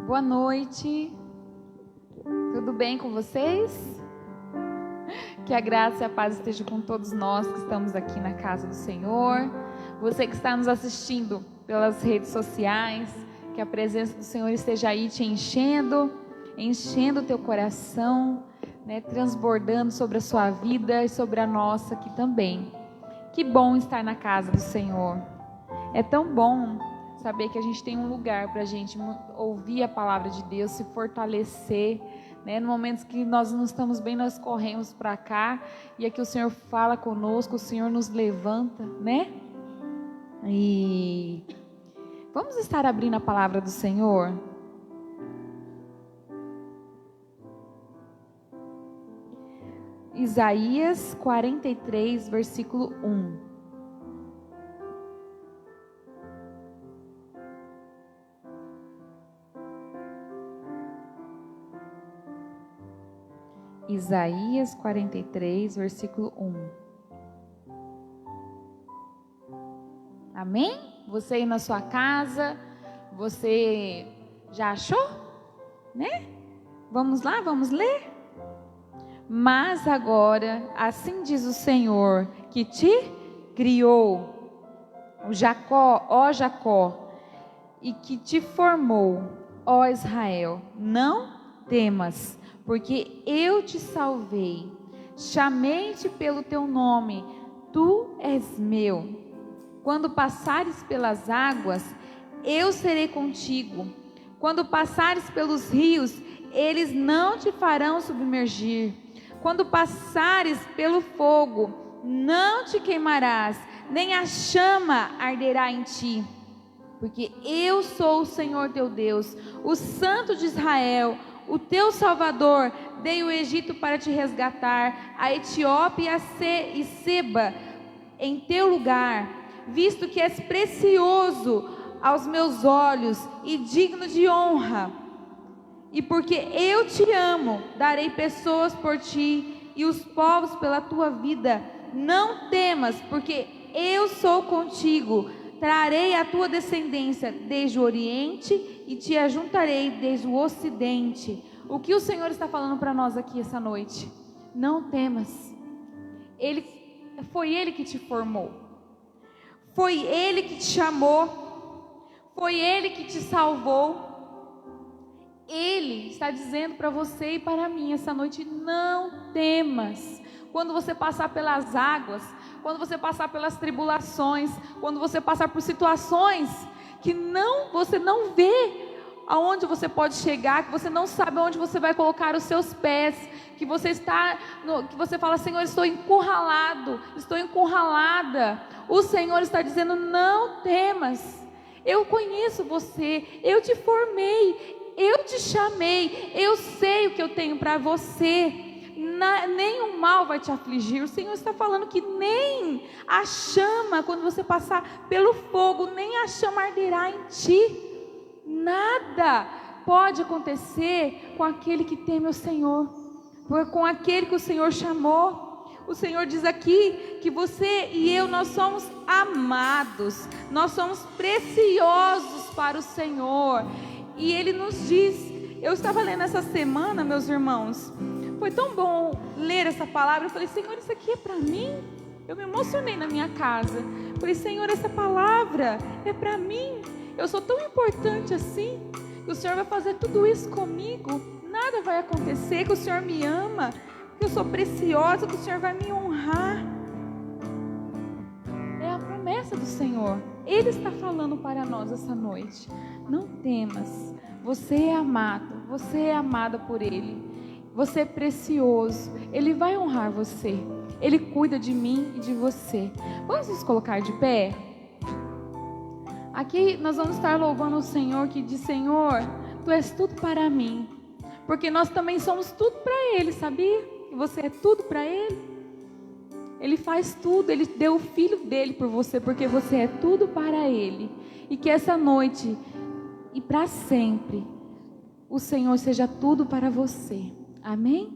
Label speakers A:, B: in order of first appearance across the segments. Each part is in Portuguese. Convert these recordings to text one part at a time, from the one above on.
A: Boa noite, tudo bem com vocês? Que a graça e a paz estejam com todos nós que estamos aqui na casa do Senhor. Você que está nos assistindo pelas redes sociais, que a presença do Senhor esteja aí te enchendo o teu coração, né, transbordando sobre a sua vida e sobre a nossa aqui também. Que bom estar na casa do Senhor. É tão bom saber que a gente tem um lugar para a gente ouvir a palavra de Deus, se fortalecer, né? No momento que nós não estamos bem, nós corremos para cá e aqui o Senhor fala conosco, o Senhor nos levanta, né? E vamos estar abrindo a palavra do Senhor. Isaías 43, versículo 1. Isaías 43, versículo 1. Amém? Você aí na sua casa, você já achou? Né? Vamos lá, vamos ler? Mas agora, assim diz o Senhor, que te criou, o Jacó, ó Jacó, e que te formou, ó Israel, não temas, porque eu te salvei, chamei-te pelo teu nome, tu és meu. Quando passares pelas águas, eu serei contigo. Quando passares pelos rios, eles não te farão submergir. Quando passares pelo fogo, não te queimarás, nem a chama arderá em ti. Porque eu sou o Senhor teu Deus, o Santo de Israel, o teu Salvador. Dei o Egito para te resgatar, a Etiópia e Seba em teu lugar, visto que és precioso aos meus olhos e digno de honra. E porque eu te amo, darei pessoas por ti e os povos pela tua vida. Não temas, porque eu sou contigo. Trarei a tua descendência desde o Oriente e te ajuntarei desde o Ocidente. O que o Senhor está falando para nós aqui essa noite? Não temas. Foi Ele que te formou. Foi Ele que te chamou. Foi Ele que te salvou. Ele está dizendo para você e para mim essa noite: não temas. Quando você passar pelas águas, quando você passar pelas tribulações, quando você passar por situações que você não vê aonde você pode chegar, que você não sabe aonde você vai colocar os seus pés, que você fala: Senhor, estou encurralado, estou encurralada. O Senhor está dizendo: não temas. Eu conheço você, eu te formei, eu te chamei, eu sei o que eu tenho para você. Nenhum mal vai te afligir. O Senhor está falando que nem a chama, quando você passar pelo fogo, nem a chama arderá em ti. Nada pode acontecer com aquele que teme o Senhor, com aquele que o Senhor chamou. O Senhor diz aqui que você e eu, nós somos amados, nós somos preciosos para o Senhor. E Ele nos diz, eu estava lendo essa semana, meus irmãos, foi tão bom ler essa palavra. Eu falei: Senhor, isso aqui é para mim? Eu me emocionei na minha casa. Eu falei: Senhor, essa palavra é para mim. Eu sou tão importante assim, que o Senhor vai fazer tudo isso comigo. Nada vai acontecer, que o Senhor me ama, que eu sou preciosa, que o Senhor vai me honrar. É a promessa do Senhor. Ele está falando para nós essa noite: não temas, você é amado, você é amada por Ele, você é precioso, Ele vai honrar você, Ele cuida de mim e de você. Vamos nos colocar de pé? Aqui nós vamos estar louvando o Senhor, que diz: Senhor, Tu és tudo para mim, porque nós também somos tudo para Ele, sabia? Que você é tudo para Ele. Ele faz tudo, Ele deu o Filho dEle por você, porque você é tudo para Ele. E que essa noite e para sempre o Senhor seja tudo para você. Amém?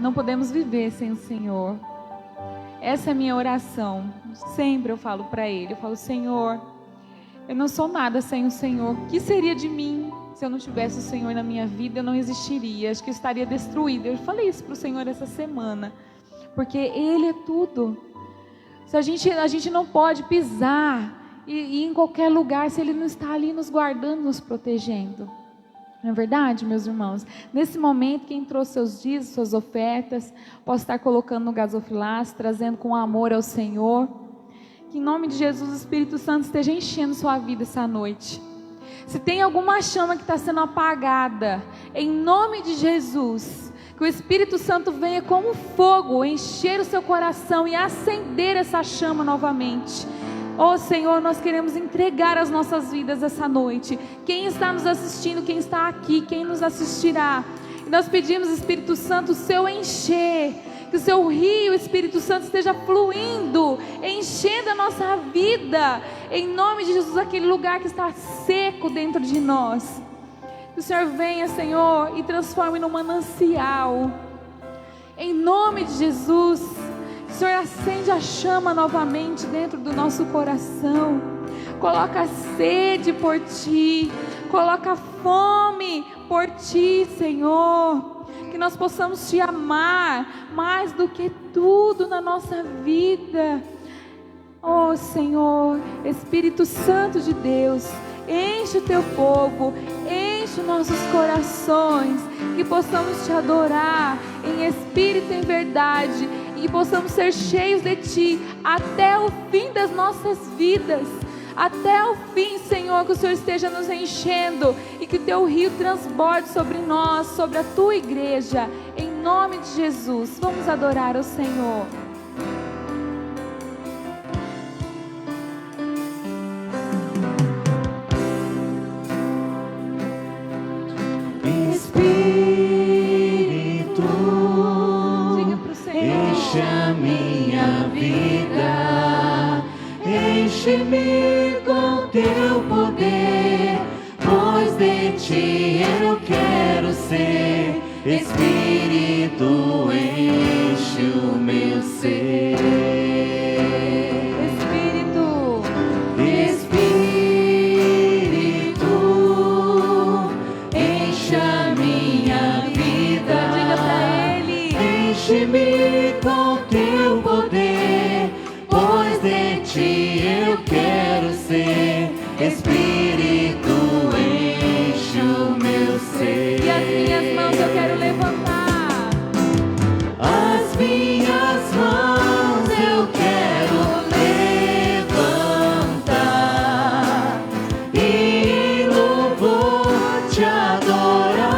A: não podemos viver sem o Senhor. Essa é a minha oração. Sempre eu falo para Ele, eu falo: Senhor, eu não sou nada sem o Senhor. O que seria de mim se eu não tivesse o Senhor na minha vida? Eu não existiria, acho que eu estaria destruída. Eu falei isso para o Senhor essa semana, porque Ele é tudo. Se a gente não pode pisar e ir em qualquer lugar se Ele não está ali nos guardando, nos protegendo. Não é verdade, meus irmãos? Nesse momento, quem trouxe seus dízimos, suas ofertas, possa estar colocando no gasofilácio, trazendo com amor ao Senhor. Que em nome de Jesus, o Espírito Santo esteja enchendo sua vida essa noite. Se tem alguma chama que está sendo apagada, em nome de Jesus, que o Espírito Santo venha como fogo, encher o seu coração e acender essa chama novamente. Oh Senhor, nós queremos entregar as nossas vidas essa noite. Quem está nos assistindo, quem está aqui, quem nos assistirá. E nós pedimos, Espírito Santo, o seu encher. Que o seu rio, Espírito Santo, esteja fluindo, enchendo a nossa vida. Em nome de Jesus, aquele lugar que está seco dentro de nós. Que o Senhor venha, Senhor, e transforme num manancial. Em nome de Jesus. Senhor, acende a chama novamente dentro do nosso coração. Coloca sede por Ti. Coloca fome por Ti, Senhor. Que nós possamos Te amar mais do que tudo na nossa vida. Oh Senhor, Espírito Santo de Deus, enche o Teu povo, enche os nossos corações. Que possamos Te adorar em espírito e em verdade. E que possamos ser cheios de Ti até o fim das nossas vidas. Até o fim, Senhor, que o Senhor esteja nos enchendo e que o Teu rio transborde sobre nós, sobre a Tua igreja. Em nome de Jesus, vamos adorar o Senhor.
B: Enche-me com Teu poder, pois de Ti eu quero ser. Espírito, enche o meu ser. Espírito, enche a minha vida.
A: Diga pra Ele:
B: enche-me com Teu poder, pois de Ti eu quero ser. Espírito, enche o meu ser.
A: E as minhas mãos eu quero levantar.
B: As minhas mãos eu quero levantar e em louvor Te adorar.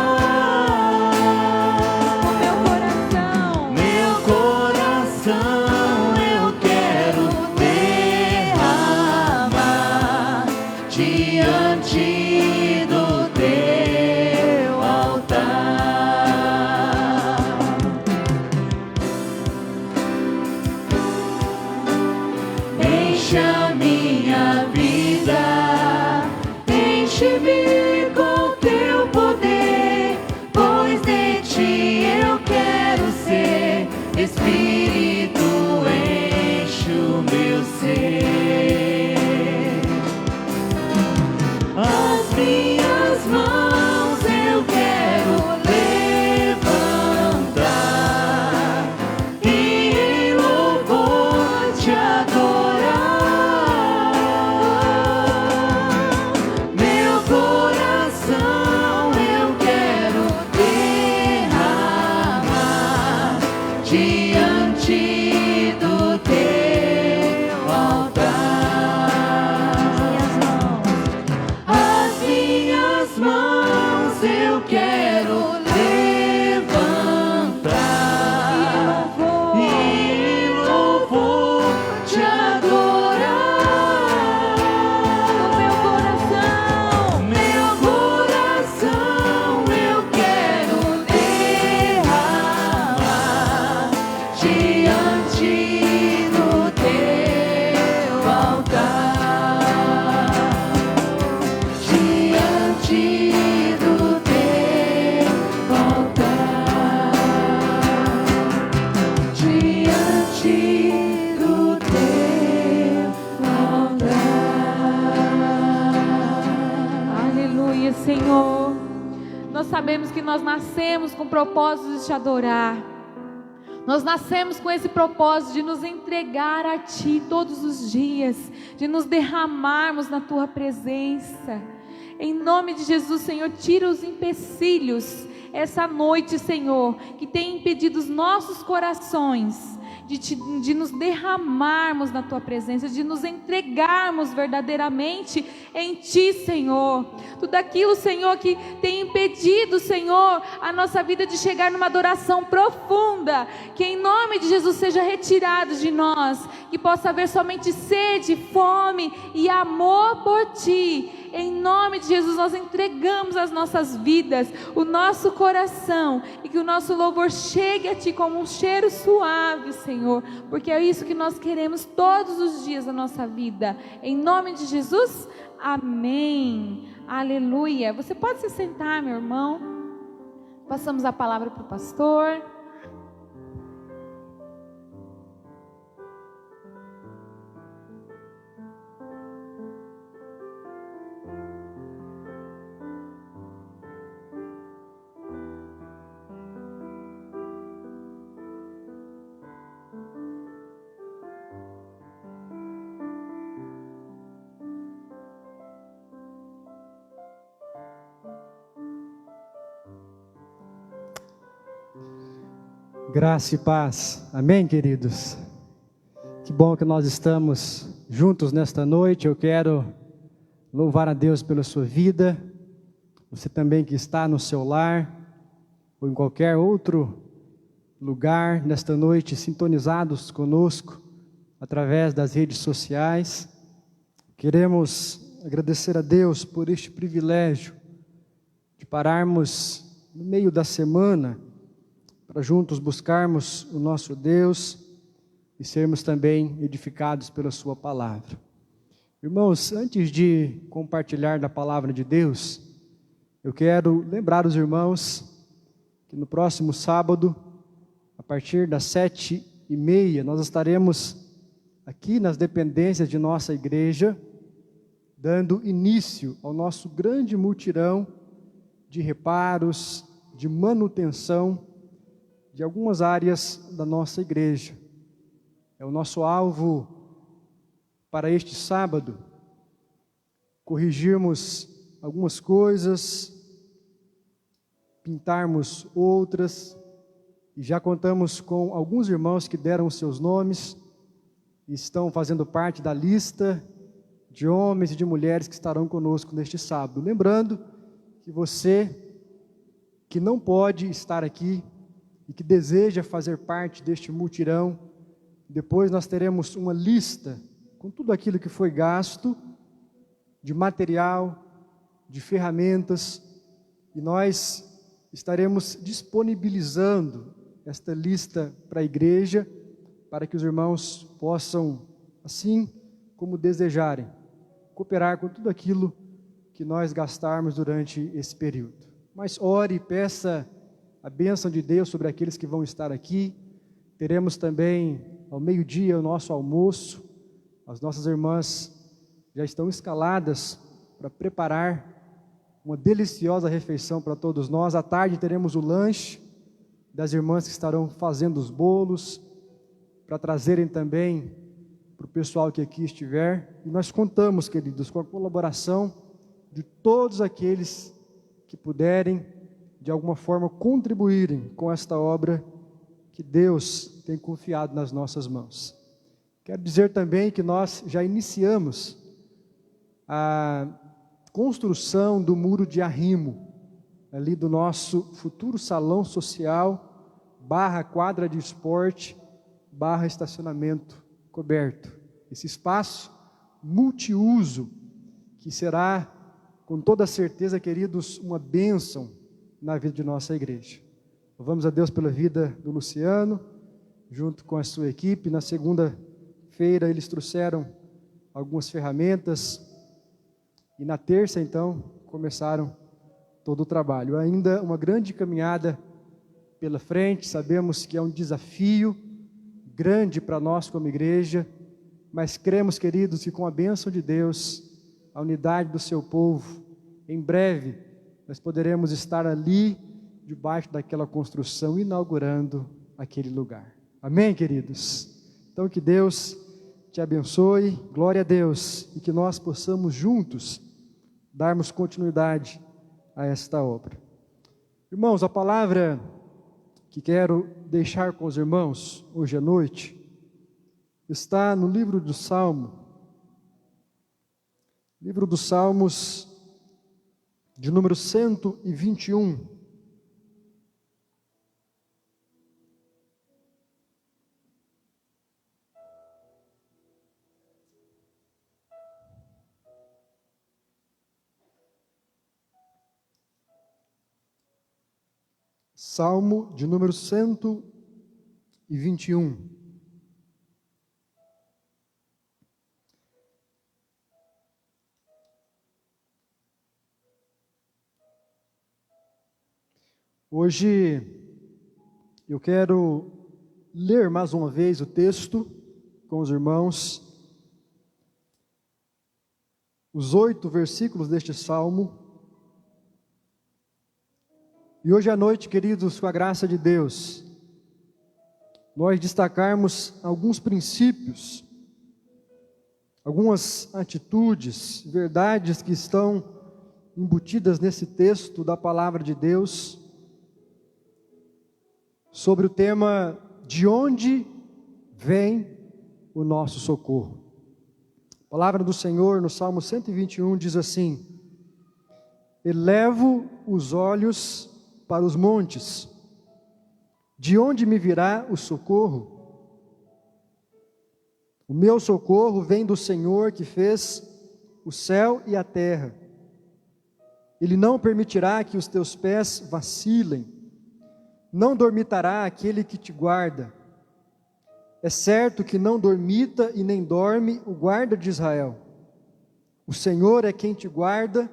B: Meu coração eu quero derramar diante do Teu altar. Enche a minha vida, enche-me com Teu poder, pois de Ti eu quero ser. Espírito, enche o meu ser. As minhas mãos eu quero levantar e em louvor Te adorar. Meu coração eu quero derramar diante do Teu altar. As minhas
A: Senhor. Nós sabemos que nós nascemos com o propósito de te adorar. Nós nascemos com esse propósito de nos entregar a Ti todos os dias, de nos derramarmos na Tua presença. Em nome de Jesus, Senhor, tira os empecilhos essa noite, Senhor, que tem impedido os nossos corações de nos derramarmos na Tua presença, de nos entregarmos verdadeiramente em Ti, Senhor. Tudo aquilo, Senhor, que tem impedido, Senhor, a nossa vida de chegar numa adoração profunda, que em nome de Jesus seja retirado de nós, que possa haver somente sede, fome e amor por Ti. Em nome de Jesus nós entregamos as nossas vidas, o nosso coração, e que o nosso louvor chegue a Ti como um cheiro suave, Senhor, porque é isso que nós queremos todos os dias da nossa vida. Em nome de Jesus, amém, aleluia. Você pode se sentar, meu irmão. Passamos a palavra para o pastor.
C: Graça e paz, amém, queridos? Que bom que nós estamos juntos nesta noite. Eu quero louvar a Deus pela sua vida, você também que está no seu lar, ou em qualquer outro lugar, nesta noite, sintonizados conosco, através das redes sociais. Queremos agradecer a Deus por este privilégio de pararmos no meio da semana, para juntos buscarmos o nosso Deus e sermos também edificados pela sua palavra. Irmãos, antes de compartilhar da palavra de Deus, eu quero lembrar os irmãos que no próximo sábado, a partir das 7h30, nós estaremos aqui nas dependências de nossa igreja, dando início ao nosso grande mutirão de reparos, de manutenção de algumas áreas da nossa igreja. É o nosso alvo para este sábado, corrigirmos algumas coisas, pintarmos outras, e já contamos com alguns irmãos que deram os seus nomes, e estão fazendo parte da lista de homens e de mulheres que estarão conosco neste sábado. Lembrando que você que não pode estar aqui, e que deseja fazer parte deste mutirão, depois nós teremos uma lista com tudo aquilo que foi gasto, de material, de ferramentas, e nós estaremos disponibilizando esta lista para a igreja, para que os irmãos possam, assim como desejarem, cooperar com tudo aquilo que nós gastarmos durante esse período. Mas ore e peça a bênção de Deus sobre aqueles que vão estar aqui. Teremos também ao meio-dia o nosso almoço. As nossas irmãs já estão escaladas para preparar uma deliciosa refeição para todos nós. À tarde teremos o lanche das irmãs que estarão fazendo os bolos, para trazerem também para o pessoal que aqui estiver. E nós contamos, queridos, com a colaboração de todos aqueles que puderem, de alguma forma, contribuírem com esta obra que Deus tem confiado nas nossas mãos. Quero dizer também que nós já iniciamos a construção do muro de arrimo, ali do nosso futuro salão social, /quadra de esporte, /estacionamento coberto. Esse espaço multiuso, que será, com toda certeza, queridos, uma bênção na vida de nossa igreja. Louvamos a Deus pela vida do Luciano, junto com a sua equipe. Na segunda-feira eles trouxeram algumas ferramentas, e na terça então começaram todo o trabalho. Ainda uma grande caminhada pela frente, sabemos que é um desafio grande para nós como igreja, mas cremos, queridos, que com a bênção de Deus, a unidade do seu povo, em breve nós poderemos estar ali, debaixo daquela construção, inaugurando aquele lugar. Amém, queridos? Então, que Deus te abençoe, glória a Deus, e que nós possamos juntos darmos continuidade a esta obra. Irmãos, a palavra que quero deixar com os irmãos hoje à noite está no livro do Salmo, livro dos Salmos, de número 121. Salmo de número 121. Hoje eu quero ler mais uma vez o texto com os irmãos, os 8 versículos deste salmo. E hoje à noite, queridos, com a graça de Deus, nós destacarmos alguns princípios, algumas atitudes, verdades que estão embutidas nesse texto da palavra de Deus, sobre o tema de onde vem o nosso socorro. A palavra do Senhor no Salmo 121 diz assim: elevo os olhos para os montes, de onde me virá o socorro? O meu socorro vem do Senhor que fez o céu e a terra. Ele não permitirá que os teus pés vacilem, não dormitará aquele que te guarda. É certo que não dormita e nem dorme o guarda de Israel. O Senhor é quem te guarda,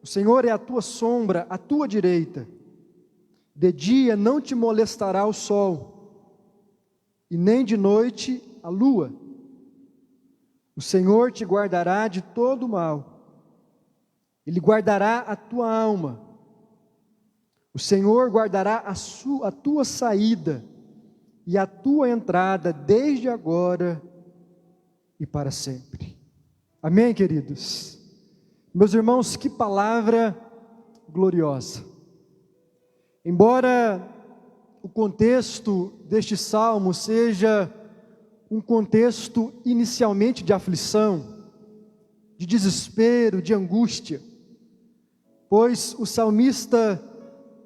C: o Senhor é a tua sombra, à tua direita. De dia não te molestará o sol, e nem de noite a lua. O Senhor te guardará de todo mal. Ele guardará a tua alma. O Senhor guardará a tua saída e a tua entrada desde agora e para sempre. Amém, queridos? Meus irmãos, que palavra gloriosa. Embora o contexto deste salmo seja um contexto inicialmente de aflição, de desespero, de angústia, pois o salmista,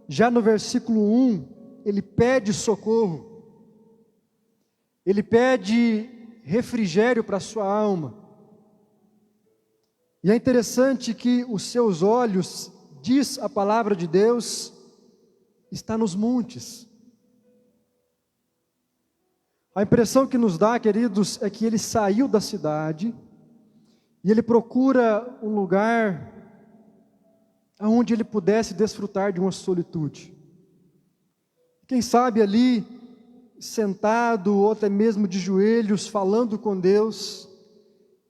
C: já no versículo 1, ele pede socorro, ele pede refrigério para a sua alma. E é interessante que os seus olhos, diz a palavra de Deus, está nos montes. A impressão que nos dá, queridos, é que ele saiu da cidade e ele procura um lugar onde ele pudesse desfrutar de uma solitude. Quem sabe ali, sentado ou até mesmo de joelhos, falando com Deus,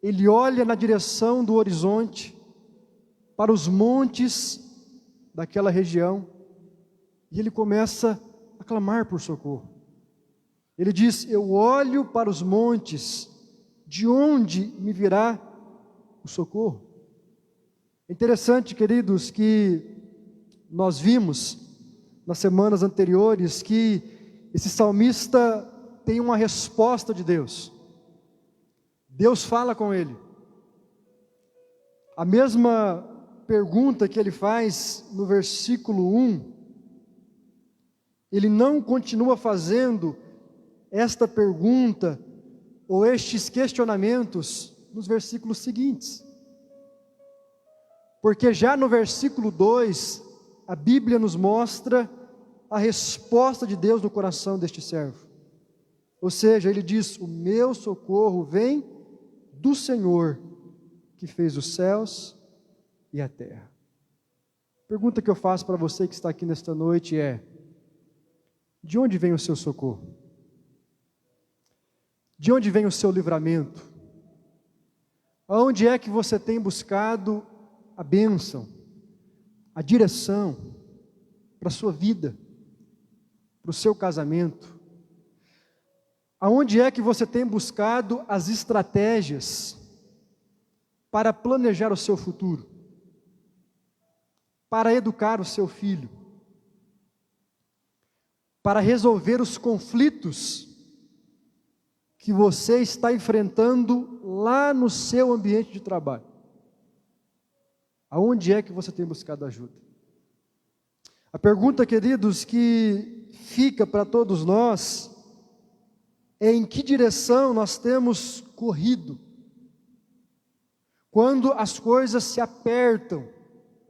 C: ele olha na direção do horizonte, para os montes daquela região, e ele começa a clamar por socorro. Ele diz: eu olho para os montes, de onde me virá o socorro? É interessante, queridos, que nós vimos nas semanas anteriores que esse salmista tem uma resposta de Deus. Deus fala com ele. A mesma pergunta que ele faz no versículo 1, ele não continua fazendo esta pergunta ou estes questionamentos nos versículos seguintes. Porque já no versículo 2, a Bíblia nos mostra a resposta de Deus no coração deste servo. Ou seja, ele diz: o meu socorro vem do Senhor, que fez os céus e a terra. A pergunta que eu faço para você que está aqui nesta noite é: de onde vem o seu socorro? De onde vem o seu livramento? Aonde é que você tem buscado a bênção? a direção para a sua vida, para o seu casamento? Aonde é que você tem buscado as estratégias para planejar o seu futuro? Para educar o seu filho? Para resolver os conflitos que você está enfrentando lá no seu ambiente de trabalho? Aonde é que você tem buscado ajuda? A pergunta, queridos, que fica para todos nós é: em que direção nós temos corrido quando as coisas se apertam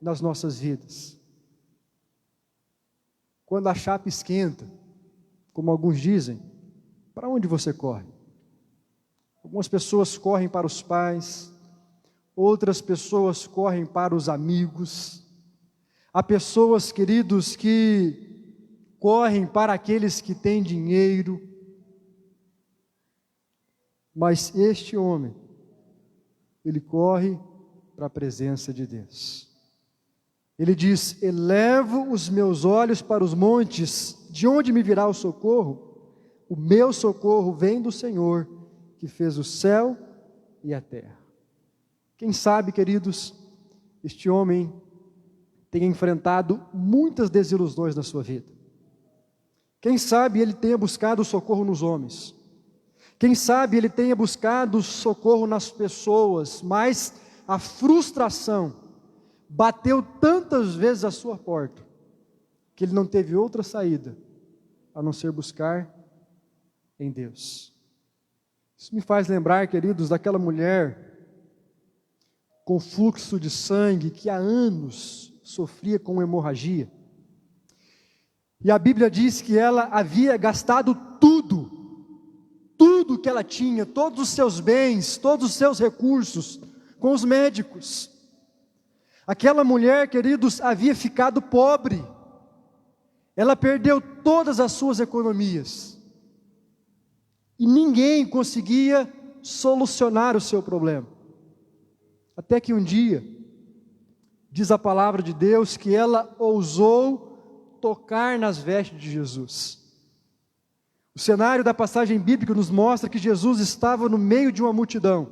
C: nas nossas vidas? Quando a chapa esquenta, como alguns dizem, para onde você corre? Algumas pessoas correm para os pais, outras pessoas correm para os amigos. Há pessoas, queridos, que correm para aqueles que têm dinheiro. Mas este homem, ele corre para a presença de Deus. Ele diz: elevo os meus olhos para os montes, de onde me virá o socorro? O meu socorro vem do Senhor, que fez o céu e a terra. Quem sabe, queridos, este homem tenha enfrentado muitas desilusões na sua vida. Quem sabe ele tenha buscado socorro nos homens. Quem sabe ele tenha buscado socorro nas pessoas, mas a frustração bateu tantas vezes a sua porta, que ele não teve outra saída, a não ser buscar em Deus. Isso me faz lembrar, queridos, daquela mulher com fluxo de sangue, que há anos sofria com hemorragia. E a Bíblia diz que ela havia gastado tudo que ela tinha, todos os seus bens, todos os seus recursos, com os médicos. Aquela mulher, queridos, havia ficado pobre. Ela perdeu todas as suas economias. E ninguém conseguia solucionar o seu problema. Até que um dia, diz a palavra de Deus, que ela ousou tocar nas vestes de Jesus. O cenário da passagem bíblica nos mostra que Jesus estava no meio de uma multidão.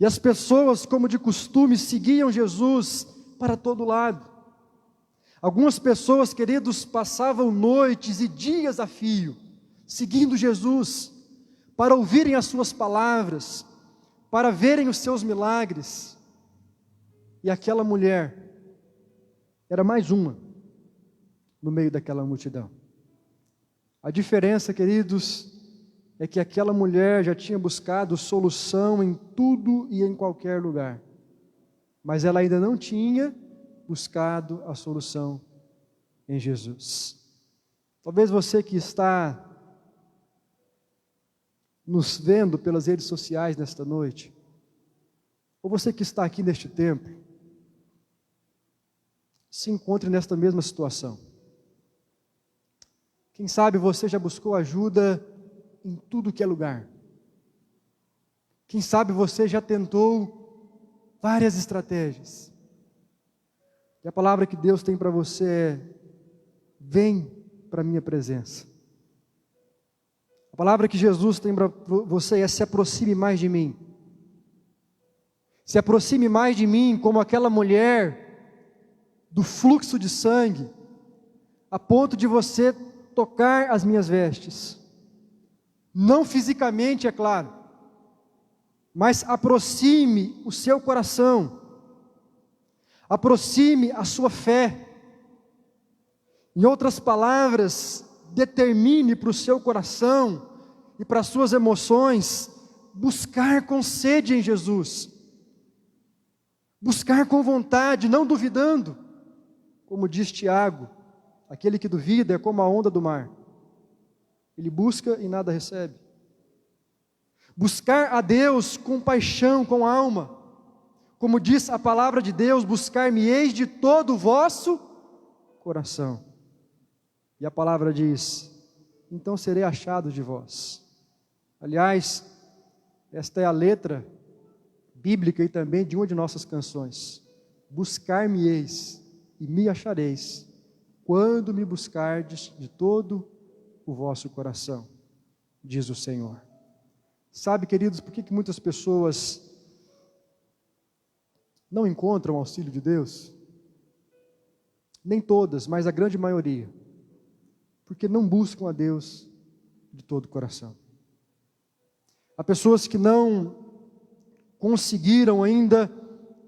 C: E as pessoas, como de costume, seguiam Jesus para todo lado. Algumas pessoas, queridos, passavam noites e dias a fio, seguindo Jesus, para ouvirem as suas palavras, para verem os seus milagres. E aquela mulher era mais uma no meio daquela multidão. A diferença, queridos, é que aquela mulher já tinha buscado solução em tudo e em qualquer lugar, mas ela ainda não tinha buscado a solução em Jesus. Talvez você que está nos vendo pelas redes sociais nesta noite, ou você que está aqui neste templo, se encontre nesta mesma situação. Quem sabe você já buscou ajuda em tudo que é lugar. Quem sabe você já tentou várias estratégias. E a palavra que Deus tem para você é: vem para a minha presença. A palavra que Jesus tem para você é: se aproxime mais de mim. Se aproxime mais de mim, como aquela mulher do fluxo de sangue, a ponto de você tocar as minhas vestes. Não fisicamente, é claro, mas aproxime o seu coração, aproxime a sua fé. Em outras palavras, determine para o seu coração e para as suas emoções buscar com sede em Jesus, buscar com vontade, não duvidando. Como diz Tiago, aquele que duvida é como a onda do mar. Ele busca e nada recebe. Buscar a Deus com paixão, com alma. Como diz a palavra de Deus: buscar-me-eis de todo o vosso coração. E a palavra diz: então serei achado de vós. Aliás, esta é a letra bíblica e também de uma de nossas canções. Buscar-me-eis e me achareis, quando me buscardes de todo o vosso coração, diz o Senhor. Sabe, queridos, por que muitas pessoas não encontram o auxílio de Deus? Nem todas, mas a grande maioria. Porque não buscam a Deus de todo o coração. Há pessoas que não conseguiram ainda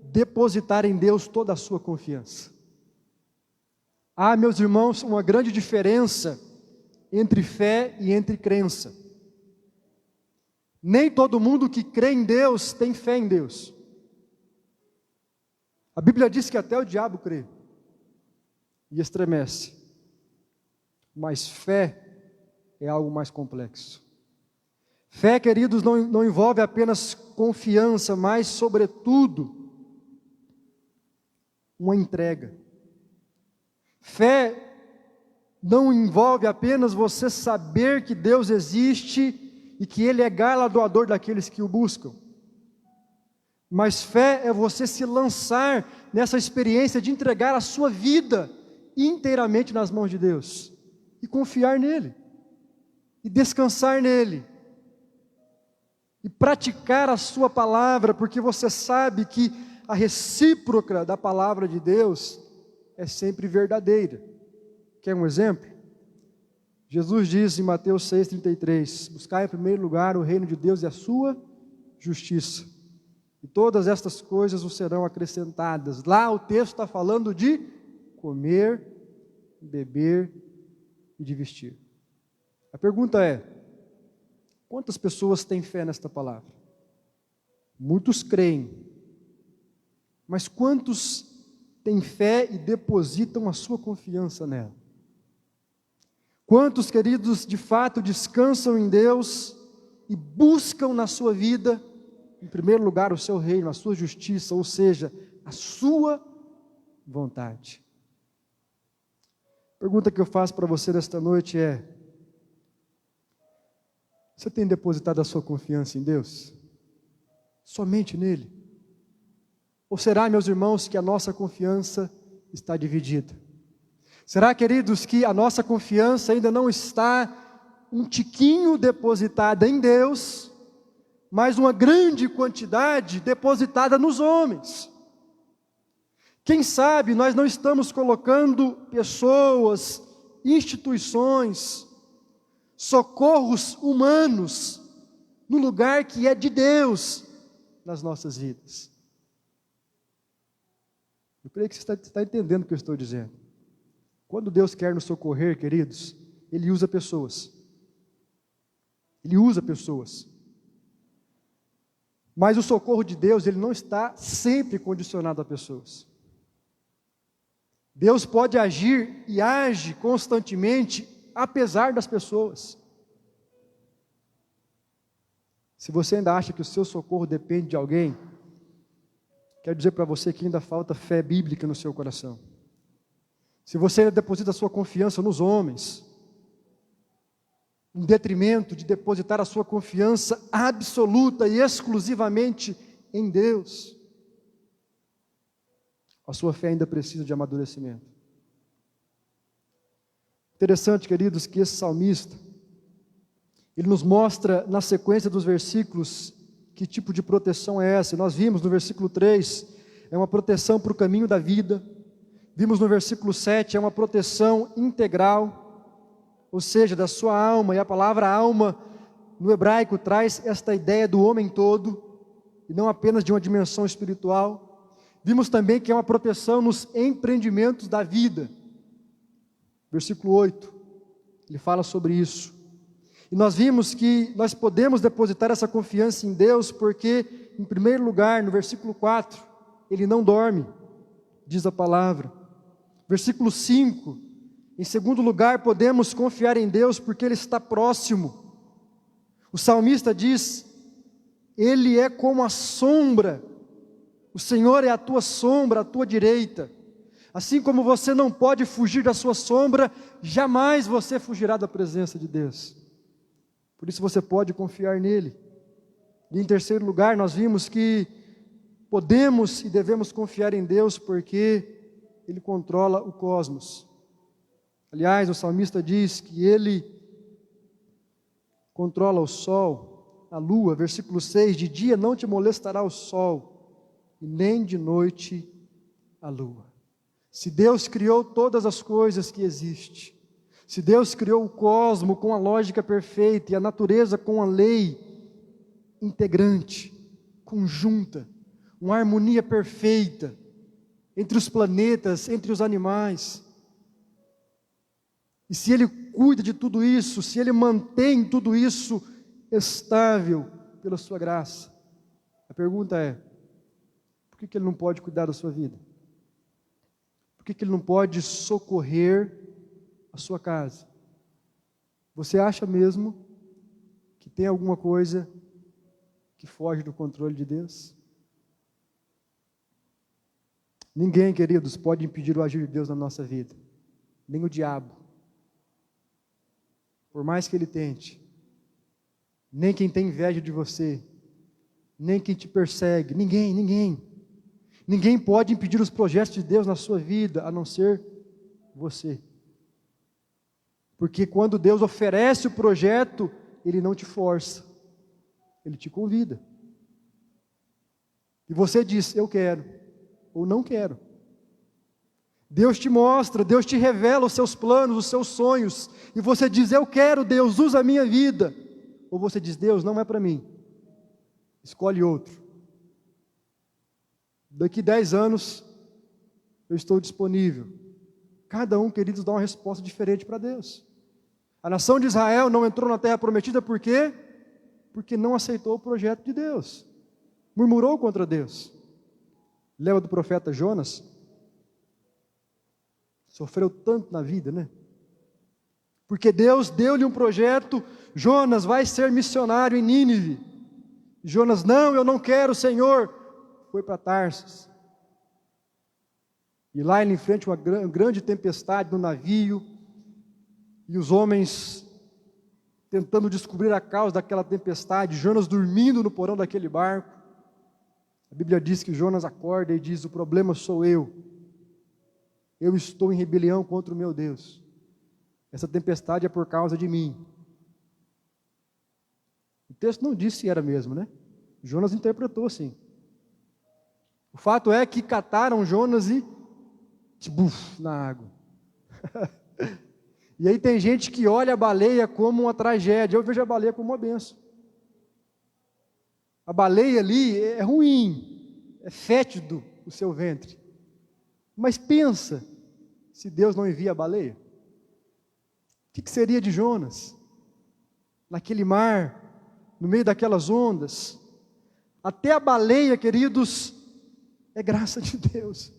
C: depositar em Deus toda a sua confiança. Há, meus irmãos, uma grande diferença entre fé e entre crença. Nem todo mundo que crê em Deus tem fé em Deus. A Bíblia diz que até o diabo crê e estremece. Mas fé é algo mais complexo. Fé, queridos, não envolve apenas confiança, mas, sobretudo, uma entrega. Fé não envolve apenas você saber que Deus existe e que Ele é galardoador daqueles que o buscam. Mas fé é você se lançar nessa experiência de entregar a sua vida inteiramente nas mãos de Deus. E confiar nele. E descansar nele. E praticar a sua palavra, porque você sabe que a recíproca da palavra de Deus é sempre verdadeira. Quer um exemplo? Jesus diz em Mateus 6,33, buscai em primeiro lugar o reino de Deus e a sua justiça. E todas estas coisas vos serão acrescentadas. Lá o texto está falando de comer, beber e de vestir. A pergunta é, quantas pessoas têm fé nesta palavra? Muitos creem. Mas quantos têm fé e depositam a sua confiança nela? Quantos, queridos, de fato descansam em Deus e buscam na sua vida, em primeiro lugar, o seu reino, a sua justiça, ou seja, a sua vontade? A pergunta que eu faço para você nesta noite é: você tem depositado a sua confiança em Deus? Somente nele? Ou será, meus irmãos, que a nossa confiança está dividida? Será, queridos, que a nossa confiança ainda não está um tiquinho depositada em Deus, mas uma grande quantidade depositada nos homens? Quem sabe nós não estamos colocando pessoas, instituições, socorros humanos no lugar que é de Deus nas nossas vidas? Eu creio que você está entendendo o que eu estou dizendo. Quando Deus quer nos socorrer, queridos, Ele usa pessoas. Ele usa pessoas. Mas o socorro de Deus, Ele não está sempre condicionado a pessoas. Deus pode agir e age constantemente, apesar das pessoas. Se você ainda acha que o seu socorro depende de alguém, quero dizer para você que ainda falta fé bíblica no seu coração. Se você ainda deposita a sua confiança nos homens, em detrimento de depositar a sua confiança absoluta e exclusivamente em Deus, a sua fé ainda precisa de amadurecimento. Interessante, queridos, que esse salmista, ele nos mostra na sequência dos versículos que tipo de proteção é essa. Nós vimos no versículo 3, é uma proteção para o caminho da vida. Vimos no versículo 7, é uma proteção integral, ou seja, da sua alma. E a palavra alma, no hebraico, traz esta ideia do homem todo, e não apenas de uma dimensão espiritual. Vimos também que é uma proteção nos empreendimentos da vida. Versículo 8, ele fala sobre isso. E nós vimos que nós podemos depositar essa confiança em Deus, porque, em primeiro lugar, no versículo 4, Ele não dorme, diz a palavra. Versículo 5, em segundo lugar, podemos confiar em Deus, porque Ele está próximo. O salmista diz, Ele é como a sombra, o Senhor é a tua sombra, a tua direita. Assim como você não pode fugir da sua sombra, jamais você fugirá da presença de Deus. Por isso você pode confiar nele. E em terceiro lugar, nós vimos que podemos e devemos confiar em Deus, porque Ele controla o cosmos. Aliás, o salmista diz que Ele controla o sol, a lua, versículo 6, de dia não te molestará o sol, e nem de noite a lua. Se Deus criou todas as coisas que existem, se Deus criou o cosmos com a lógica perfeita e a natureza com a lei integrante, conjunta, uma harmonia perfeita entre os planetas, entre os animais, e se Ele cuida de tudo isso, se Ele mantém tudo isso estável pela sua graça, a pergunta é: por que Ele não pode cuidar da sua vida? Por que Ele não pode socorrer a sua casa? Você acha mesmo que tem alguma coisa que foge do controle de Deus? Ninguém, queridos, pode impedir o agir de Deus na nossa vida, nem o diabo, por mais que ele tente, nem quem tem inveja de você, nem quem te persegue, ninguém pode impedir os projetos de Deus na sua vida, a não ser você. Porque quando Deus oferece o projeto, Ele não te força, Ele te convida. E você diz: eu quero, ou não quero. Deus te mostra, Deus te revela os seus planos, os seus sonhos, e você diz: eu quero, Deus, usa a minha vida. Ou você diz: Deus, não é para mim, escolhe outro. Daqui 10 anos, eu estou disponível. Cada um, queridos, dá uma resposta diferente para Deus. A nação de Israel não entrou na terra prometida por quê? Porque não aceitou o projeto de Deus, murmurou contra Deus. Lembra do profeta Jonas? Sofreu tanto na vida, né? Porque Deus deu-lhe um projeto: Jonas vai ser missionário em Nínive. Jonas: não, eu não quero, Senhor. Foi para Tarsis. E lá ele enfrenta uma grande tempestade no navio, e os homens tentando descobrir a causa daquela tempestade, Jonas dormindo no porão daquele barco. A Bíblia diz que Jonas acorda e diz: o problema sou eu estou em rebelião contra o meu Deus, essa tempestade é por causa de mim. O texto não disse se era mesmo, né? Jonas interpretou assim. O fato é que cataram Jonas e na água. E aí tem gente que olha a baleia como uma tragédia. Eu vejo a baleia como uma bênção. A baleia ali é ruim, é fétido o seu ventre. Mas pensa, se Deus não envia a baleia, o que seria de Jonas? Naquele mar, no meio daquelas ondas. Até a baleia, queridos, é graça de Deus.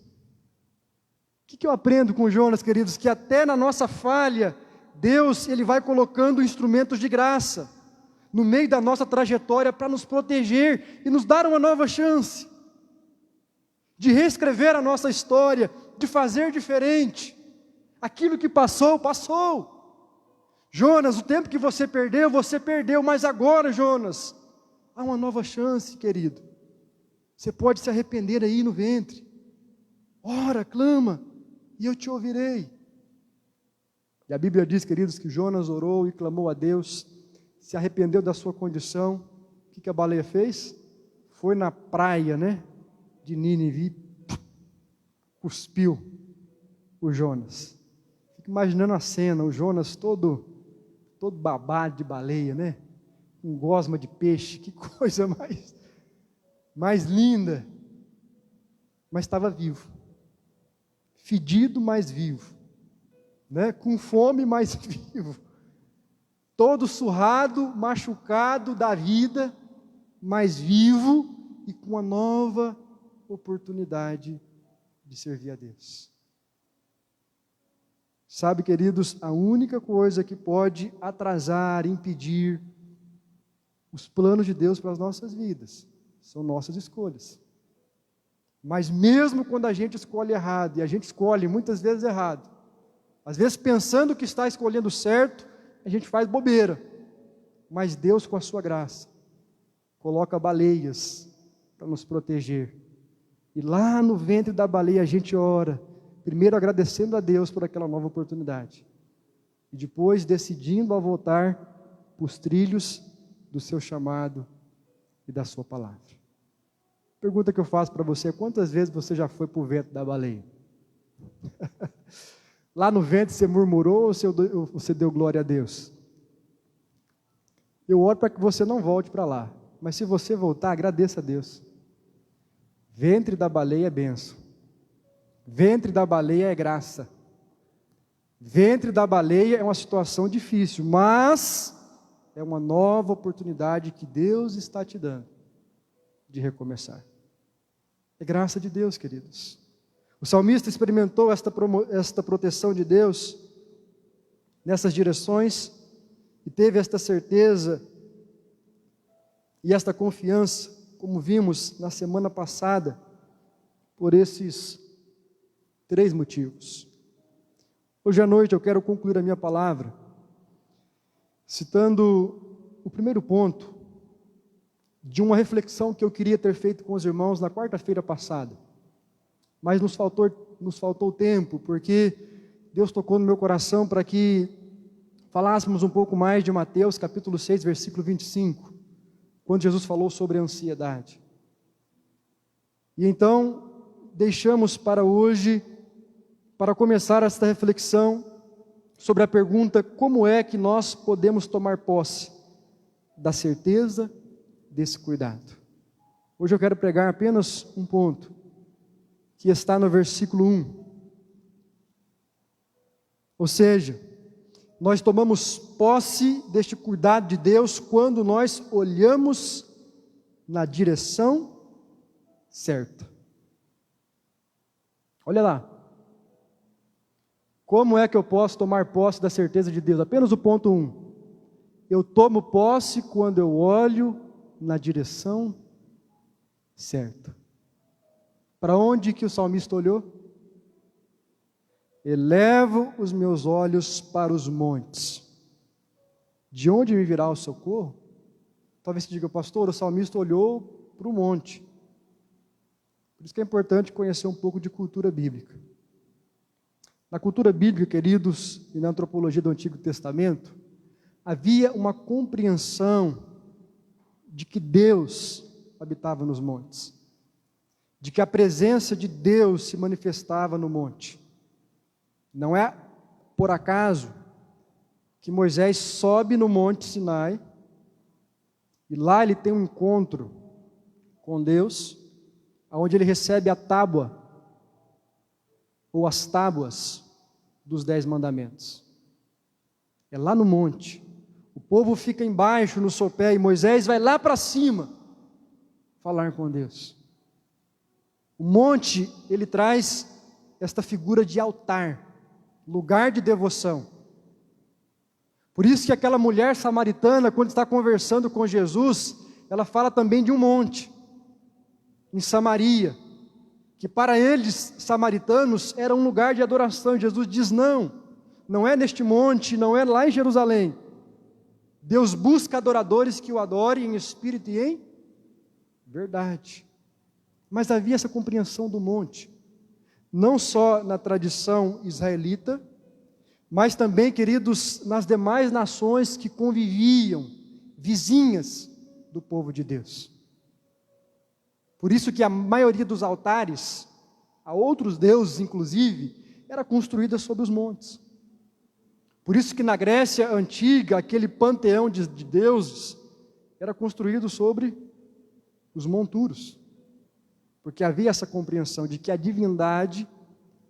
C: O que eu aprendo com Jonas, queridos? Que até na nossa falha, Deus, Ele vai colocando instrumentos de graça no meio da nossa trajetória para nos proteger e nos dar uma nova chance de reescrever a nossa história, de fazer diferente. Aquilo que passou, passou. Jonas, o tempo que você perdeu, mas agora, Jonas, há uma nova chance, querido. Você pode se arrepender aí no ventre. Ora, clama, e eu te ouvirei. E a Bíblia diz, queridos, que Jonas orou e clamou a Deus, se arrependeu da sua condição. O que a baleia fez? Foi na praia, né, de Nínive, cuspiu o Jonas. Fico imaginando a cena, o Jonas todo babado de baleia, né, com gosma de peixe, que coisa mais linda. Mas estava vivo, fedido, mas vivo, né, com fome, mas vivo, todo surrado, machucado da vida, mas vivo e com uma nova oportunidade de servir a Deus. Sabe, queridos, a única coisa que pode atrasar, impedir os planos de Deus para as nossas vidas são nossas escolhas. Mas mesmo quando a gente escolhe errado, e a gente escolhe muitas vezes errado, às vezes pensando que está escolhendo certo, a gente faz bobeira. Mas Deus, com a sua graça, coloca baleias para nos proteger. E lá no ventre da baleia a gente ora, primeiro agradecendo a Deus por aquela nova oportunidade, e depois decidindo a voltar para os trilhos do seu chamado e da sua palavra. A pergunta que eu faço para você é: quantas vezes você já foi para o vento da baleia? Lá no vento você murmurou ou você deu glória a Deus? Eu oro para que você não volte para lá, mas se você voltar, agradeça a Deus. Ventre da baleia é bênção, ventre da baleia é graça, ventre da baleia é uma situação difícil, mas é uma nova oportunidade que Deus está te dando de recomeçar. É graça de Deus, queridos. O salmista experimentou esta proteção de Deus nessas direções e teve esta certeza e esta confiança, como vimos na semana passada, por esses 3 motivos. Hoje à noite eu quero concluir a minha palavra citando o primeiro ponto de uma reflexão que eu queria ter feito com os irmãos na quarta-feira passada. Mas nos faltou tempo, porque Deus tocou no meu coração para que falássemos um pouco mais de Mateus capítulo 6, versículo 25, quando Jesus falou sobre a ansiedade. E então, deixamos para hoje, para começar esta reflexão, sobre a pergunta: como é que nós podemos tomar posse da certeza desse cuidado? Hoje eu quero pregar apenas um ponto, que está no versículo 1. Ou seja, nós tomamos posse deste cuidado de Deus quando nós olhamos na direção certa. Olha lá. Como é que eu posso tomar posse da certeza de Deus? Apenas o ponto 1. Eu tomo posse quando eu olho na direção certa. Para onde que o salmista olhou? Elevo os meus olhos para os montes. De onde me virá o socorro? Talvez você diga: pastor, o salmista olhou para o monte. Por isso que é importante conhecer um pouco de cultura bíblica. Na cultura bíblica, queridos, e na antropologia do Antigo Testamento, havia uma compreensão de que Deus habitava nos montes, de que a presença de Deus se manifestava no monte. Não é por acaso que Moisés sobe no monte Sinai, e lá ele tem um encontro com Deus, onde ele recebe a tábua, ou as tábuas dos 10 mandamentos. É lá no monte. O povo fica embaixo no sopé e Moisés vai lá para cima falar com Deus. O monte, ele traz esta figura de altar, lugar de devoção. Por isso que aquela mulher samaritana, quando está conversando com Jesus, ela fala também de um monte, em Samaria, que para eles, samaritanos, era um lugar de adoração. E Jesus diz: não é neste monte, não é lá em Jerusalém. Deus busca adoradores que o adorem em espírito e em verdade. Mas havia essa compreensão do monte, não só na tradição israelita, mas também, queridos, nas demais nações que conviviam, vizinhas do povo de Deus. Por isso que a maioria dos altares, a outros deuses inclusive, era construída sobre os montes. Por isso que na Grécia antiga, aquele panteão de deuses era construído sobre os monturos, porque havia essa compreensão de que a divindade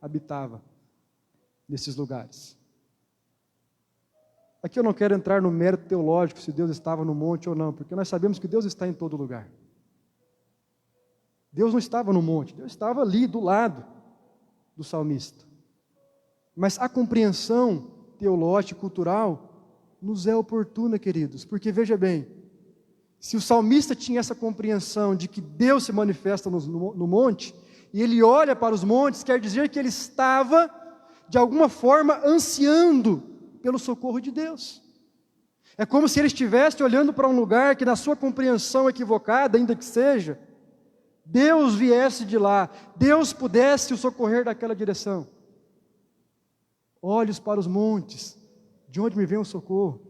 C: habitava nesses lugares. Aqui eu não quero entrar no mérito teológico se Deus estava no monte ou não, porque nós sabemos que Deus está em todo lugar. Deus não estava no monte, Deus estava ali do lado do salmista. Mas a compreensão teológica e cultural nos é oportuna, queridos, porque veja bem, se o salmista tinha essa compreensão de que Deus se manifesta no monte, e ele olha para os montes, quer dizer que ele estava, de alguma forma, ansiando pelo socorro de Deus. É como se ele estivesse olhando para um lugar que, na sua compreensão equivocada, ainda que seja, Deus viesse de lá, Deus pudesse o socorrer daquela direção. olhos para os montes, de onde me vem o socorro?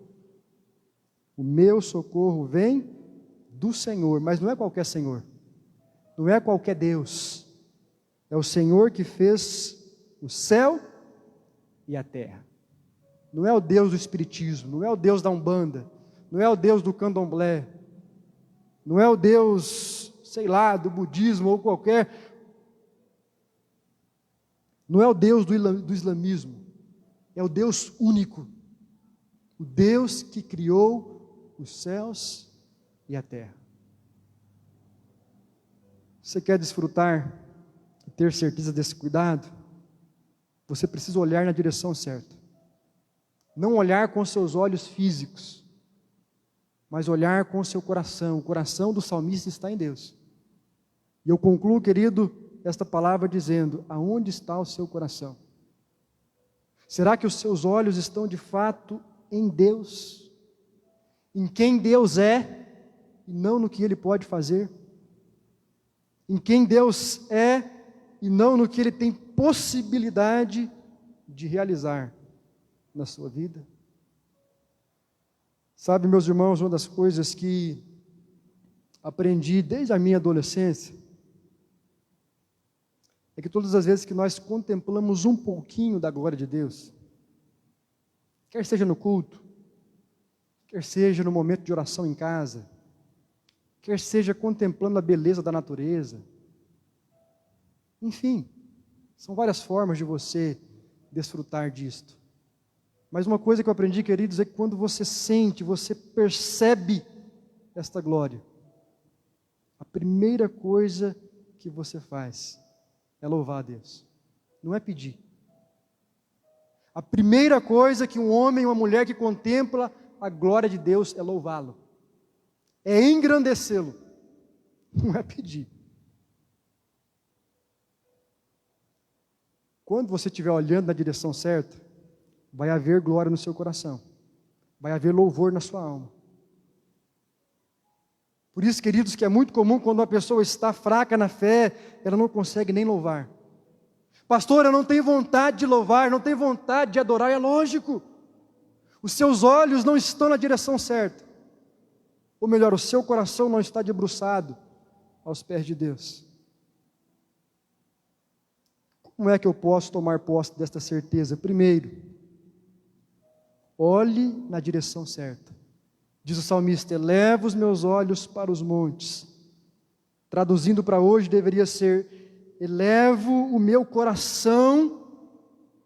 C: O meu socorro vem do Senhor, mas não é qualquer Senhor, não é qualquer Deus, é o Senhor que fez o céu e a terra. Não é o Deus do Espiritismo, não é o Deus da Umbanda, não é o Deus do Candomblé, não é o Deus, sei lá, do budismo ou qualquer, não é o Deus do islamismo, é o Deus único, o Deus que criou os céus e a terra. Você quer desfrutar e ter certeza desse cuidado? Você precisa olhar na direção certa. Não olhar com seus olhos físicos, mas olhar com o seu coração. O coração do salmista está em Deus. E eu concluo, querido, esta palavra dizendo: aonde está o seu coração? Será que os seus olhos estão de fato em Deus? Em quem Deus é, e não no que Ele pode fazer? Em quem Deus é, e não no que Ele tem possibilidade de realizar na sua vida? Sabe, meus irmãos, uma das coisas que aprendi desde a minha adolescência é que todas as vezes que nós contemplamos um pouquinho da glória de Deus, quer seja no culto, quer seja no momento de oração em casa, quer seja contemplando a beleza da natureza, enfim, são várias formas de você desfrutar disto. Mas uma coisa que eu aprendi, queridos, é que quando você sente, você percebe esta glória, a primeira coisa que você faz é louvar a Deus, não é pedir. A primeira coisa que um homem e uma mulher que contempla a glória de Deus é louvá-lo, é engrandecê-lo, não é pedir. Quando você estiver olhando na direção certa, vai haver glória no seu coração, vai haver louvor na sua alma. Por isso, queridos, que é muito comum quando uma pessoa está fraca na fé, ela não consegue nem louvar. Pastor, eu não tenho vontade de louvar, não tenho vontade de adorar. É lógico, os seus olhos não estão na direção certa, ou melhor, o seu coração não está debruçado aos pés de Deus. Como é que eu posso tomar posse desta certeza? Primeiro, olhe na direção certa. Diz o salmista: eleva os meus olhos para os montes. Traduzindo para hoje deveria ser: elevo o meu coração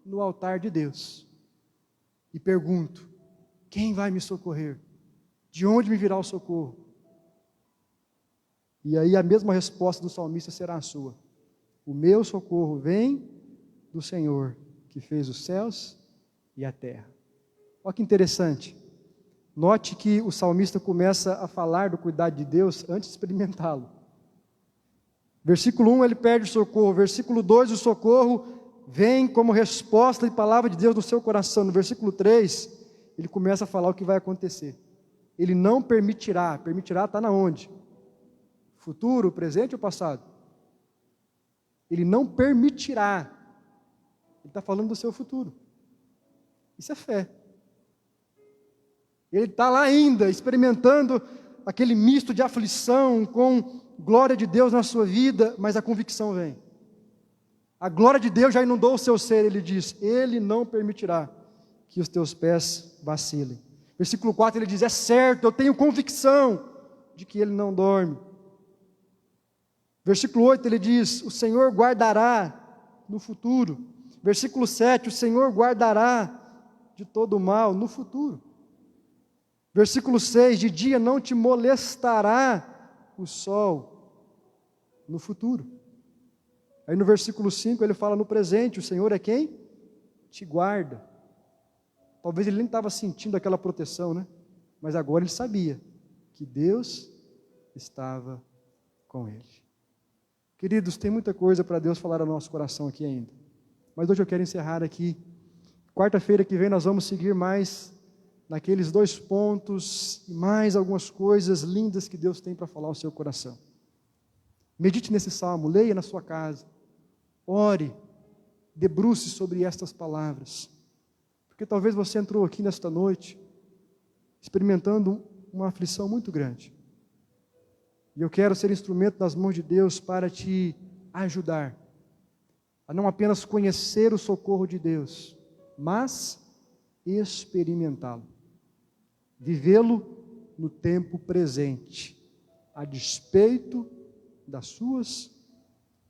C: no altar de Deus e pergunto: quem vai me socorrer? De onde me virá o socorro? E aí a mesma resposta do salmista será a sua: o meu socorro vem do Senhor, que fez os céus e a terra. Olha que interessante. Note que o salmista começa a falar do cuidado de Deus antes de experimentá-lo. Versículo 1, ele pede o socorro. Versículo 2, o socorro vem como resposta de palavra de Deus no seu coração. No versículo 3, ele começa a falar o que vai acontecer. Ele não permitirá. Permitirá está na onde? Futuro, presente ou passado? Ele não permitirá. Ele está falando do seu futuro. Isso é fé. Ele está lá ainda, experimentando aquele misto de aflição com glória de Deus na sua vida, mas a convicção vem. A glória de Deus já inundou o seu ser, ele diz: Ele não permitirá que os teus pés vacilem. Versículo 4 ele diz: é certo, eu tenho convicção de que Ele não dorme. Versículo 8 ele diz: o Senhor guardará no futuro. Versículo 7, o Senhor guardará de todo mal no futuro. Versículo 6, de dia não te molestará o sol no futuro. Aí no versículo 5 ele fala no presente: o Senhor é quem? Te guarda. Talvez ele nem estava sentindo aquela proteção, né? Mas agora ele sabia que Deus estava com ele. Queridos, tem muita coisa para Deus falar ao nosso coração aqui ainda. Mas hoje eu quero encerrar aqui. Quarta-feira que vem nós vamos seguir mais naqueles 2 pontos e mais algumas coisas lindas que Deus tem para falar ao seu coração. Medite nesse salmo, leia na sua casa, ore, debruce sobre estas palavras. Porque talvez você entrou aqui nesta noite experimentando uma aflição muito grande. E eu quero ser instrumento nas mãos de Deus para te ajudar a não apenas conhecer o socorro de Deus, mas experimentá-lo, vivê-lo no tempo presente, a despeito das suas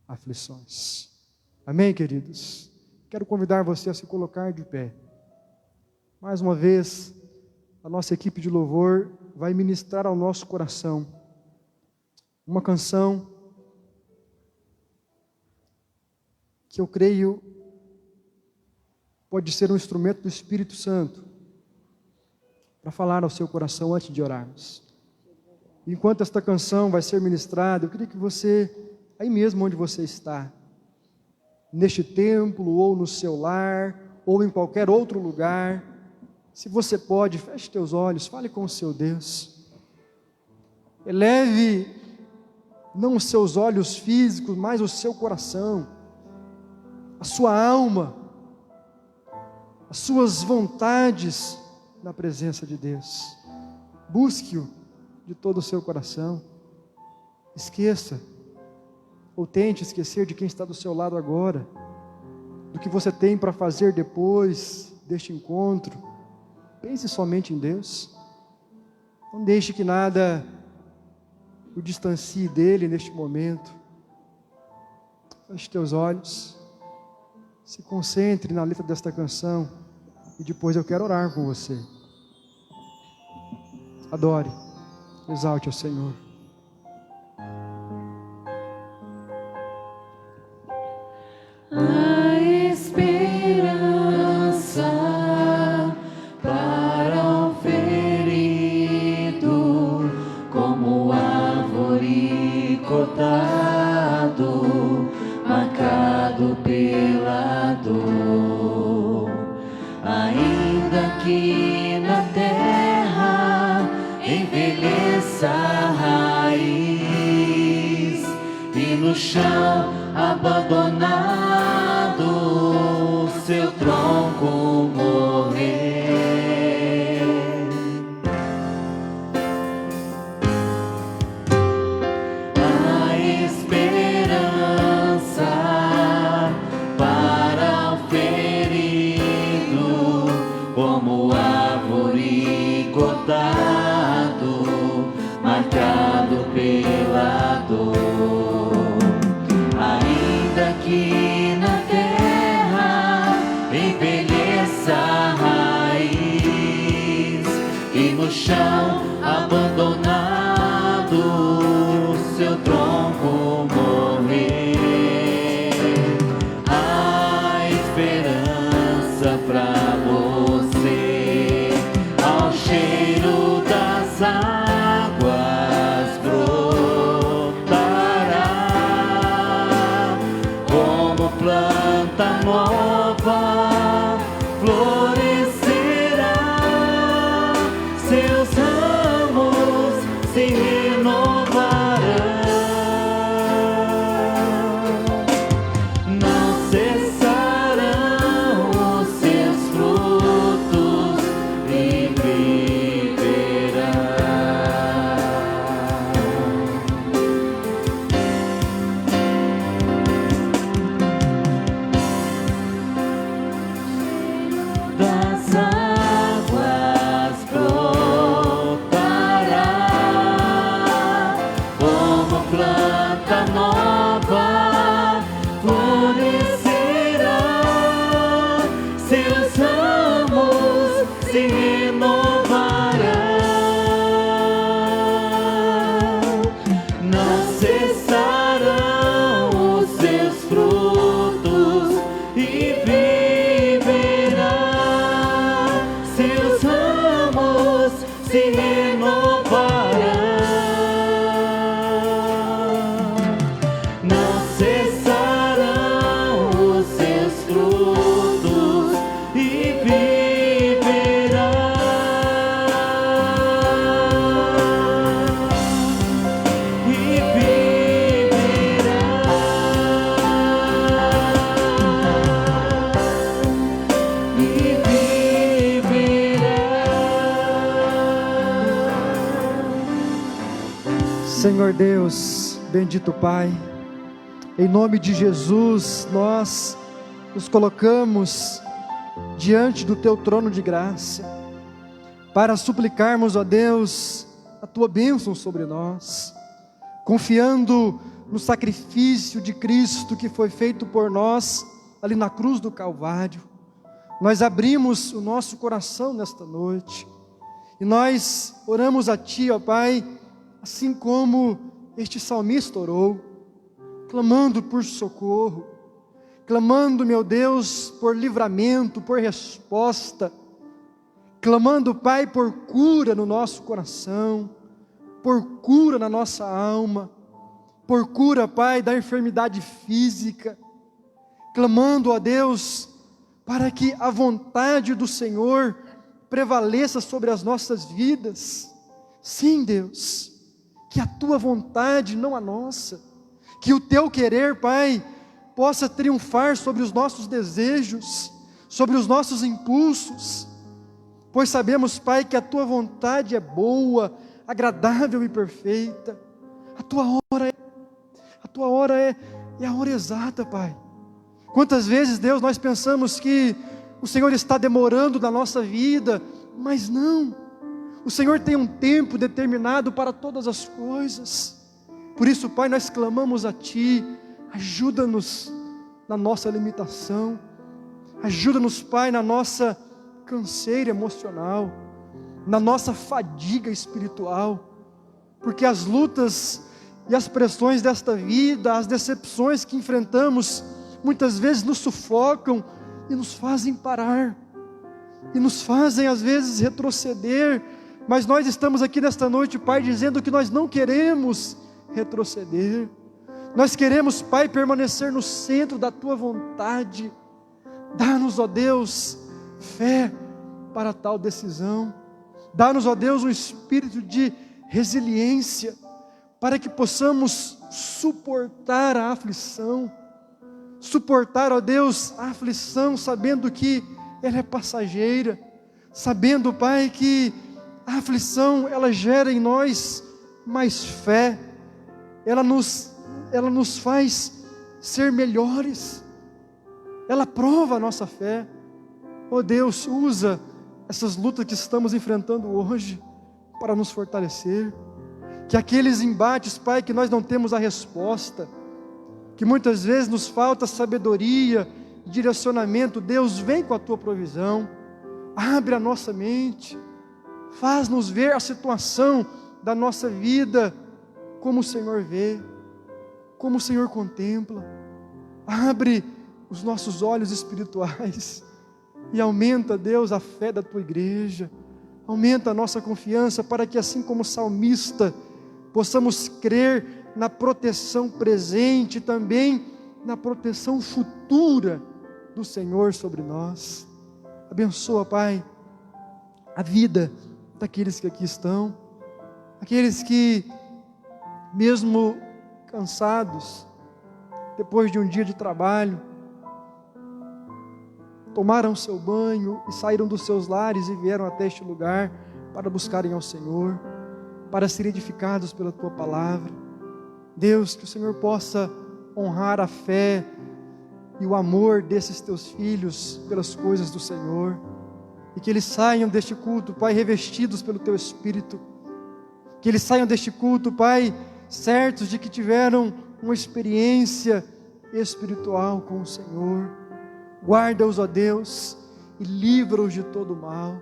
C: aflições. Amém, queridos? Quero convidar você a se colocar de pé. Mais uma vez, a nossa equipe de louvor vai ministrar ao nosso coração uma canção que eu creio pode ser um instrumento do Espírito Santo para falar ao seu coração antes de orarmos. Enquanto esta canção vai ser ministrada, eu queria que você, aí mesmo onde você está, neste templo, ou no seu lar, ou em qualquer outro lugar, se você pode, feche teus olhos, fale com o seu Deus. Eleve não os seus olhos físicos, mas o seu coração, a sua alma, as suas vontades na presença de Deus. Busque-o de todo o seu coração. Esqueça, ou tente esquecer de quem está do seu lado agora, do que você tem para fazer depois deste encontro. Pense somente em Deus. Não deixe que nada o distancie dele neste momento. Feche teus olhos. Se concentre na letra desta canção. E depois eu quero orar com você. Adore. Exalte ao Senhor.
B: A esperança para o ferido, como árvore cortado, marcado pela dor. Ainda que na terra envelheça a raiz e no chão abandonado seu tronco morrer. A esperança para o ferido, como árvore cortado, marcado pela dor. Ainda que na terra envelheça a raiz e no chão abandonado seu tronco morrer, a esperança pra você, ao cheiro das águas brotará, como planta nova florescerá, seus ramos se renovarão, não cessarão os seus frutos e viverá. Das águas brotará, como planta nova florescerá, seus ramos se renovarão, não cessarão os seus frutos e viverá, seus ramos se renovarão, não cessarão os seus frutos e viverá, e viverá.
C: Senhor Deus, bendito Pai, em nome de Jesus, nós nos colocamos diante do Teu trono de graça, para suplicarmos, ó Deus, a Tua bênção sobre nós, confiando no sacrifício de Cristo que foi feito por nós, ali na cruz do Calvário. Nós abrimos o nosso coração nesta noite, e nós oramos a Ti, ó Pai, assim como este salmista orou, clamando por socorro, clamando, meu Deus, por livramento, por resposta, clamando, Pai, por cura no nosso coração, por cura na nossa alma, por cura, Pai, da enfermidade física, clamando a Deus, para que a vontade do Senhor prevaleça sobre as nossas vidas. Sim, Deus, que a Tua vontade, não a nossa, que o Teu querer, Pai, possa triunfar sobre os nossos desejos, sobre os nossos impulsos, pois sabemos, Pai, que a Tua vontade é boa, agradável e perfeita. A Tua hora é a hora exata, Pai. Quantas vezes, Deus, nós pensamos que o Senhor está demorando na nossa vida, mas não. O Senhor tem um tempo determinado para todas as coisas. Por isso, Pai, nós clamamos a Ti, ajuda-nos na nossa limitação, ajuda-nos, Pai, na nossa canseira emocional, na nossa fadiga espiritual, porque as lutas e as pressões desta vida, as decepções que enfrentamos, muitas vezes nos sufocam e nos fazem parar, e nos fazem às vezes retroceder, mas nós estamos aqui nesta noite, Pai, dizendo que nós não queremos retroceder, nós queremos, Pai, permanecer no centro da Tua vontade. Dá-nos, ó Deus, fé para tal decisão, dá-nos, ó Deus, um espírito de resiliência, para que possamos suportar a aflição, suportar, ó Deus, a aflição, sabendo que ela é passageira, sabendo, Pai, que a aflição, ela gera em nós mais fé, ela nos faz ser melhores, ela prova a nossa fé. Ó Deus, usa essas lutas que estamos enfrentando hoje, para nos fortalecer, que aqueles embates, Pai, que nós não temos a resposta, que muitas vezes nos falta sabedoria, direcionamento, Deus, vem com a Tua provisão, abre a nossa mente, faz-nos ver a situação da nossa vida, como o Senhor vê, como o Senhor contempla, abre os nossos olhos espirituais, e aumenta, Deus, a fé da Tua igreja, aumenta a nossa confiança, para que assim como o salmista, possamos crer na proteção presente e também na proteção futura do Senhor sobre nós. Abençoa, Pai, a vida daqueles que aqui estão, aqueles que, mesmo cansados, depois de um dia de trabalho, tomaram seu banho e saíram dos seus lares e vieram até este lugar para buscarem ao Senhor, para serem edificados pela Tua palavra. Deus, que o Senhor possa honrar a fé e o amor desses Teus filhos pelas coisas do Senhor, e que eles saiam deste culto, Pai, revestidos pelo Teu Espírito, que eles saiam deste culto, Pai, certos de que tiveram uma experiência espiritual com o Senhor. Guarda-os, ó Deus, e livra-os de todo mal.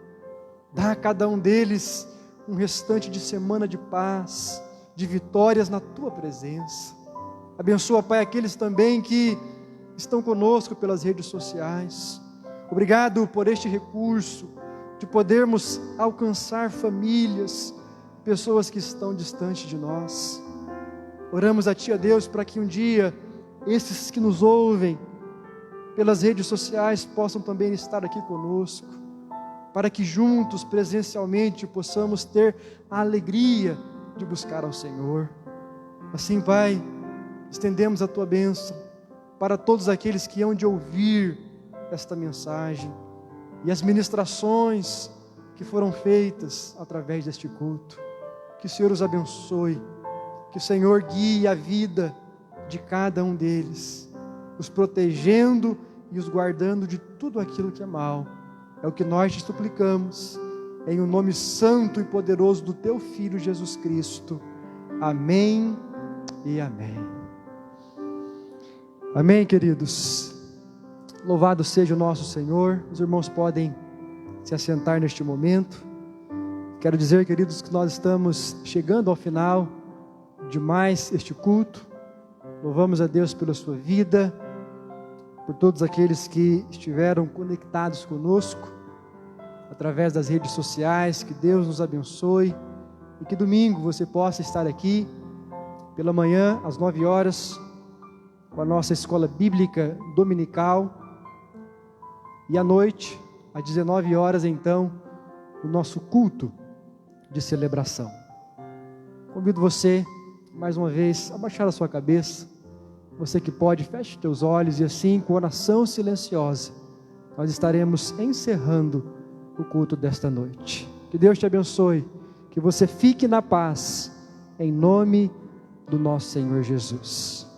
C: Dá a cada um deles um restante de semana de paz, de vitórias na Tua presença. Abençoa, Pai, aqueles também que estão conosco pelas redes sociais. Obrigado por este recurso de podermos alcançar famílias, pessoas que estão distantes de nós. Oramos a Ti, ó Deus, para que um dia esses que nos ouvem pelas redes sociais possam também estar aqui conosco, para que juntos, presencialmente, possamos ter a alegria de buscar ao Senhor. Assim, Pai, estendemos a Tua bênção para todos aqueles que hão de ouvir esta mensagem e as ministrações que foram feitas através deste culto. Que o Senhor os abençoe, Que o Senhor guie a vida de cada um deles, os protegendo e os guardando de tudo aquilo que é mal. É o que nós te suplicamos, em o nome santo e poderoso do teu Filho Jesus Cristo. Amém e amém. Amém, queridos. Louvado seja o nosso Senhor. Os irmãos podem se assentar neste momento. Quero dizer, queridos, que nós estamos chegando ao final de mais este culto. Louvamos a Deus pela sua vida, por todos aqueles que estiveram conectados conosco através das redes sociais. Que Deus nos abençoe e que domingo você possa estar aqui pela manhã às 9 horas com a nossa escola bíblica dominical e à noite às 19 horas então o nosso culto de celebração. Convido você mais uma vez a baixar a sua cabeça. Você que pode, feche os teus olhos e assim, com oração silenciosa, nós estaremos encerrando o culto desta noite. Que Deus te abençoe, que você fique na paz, em nome do nosso Senhor Jesus.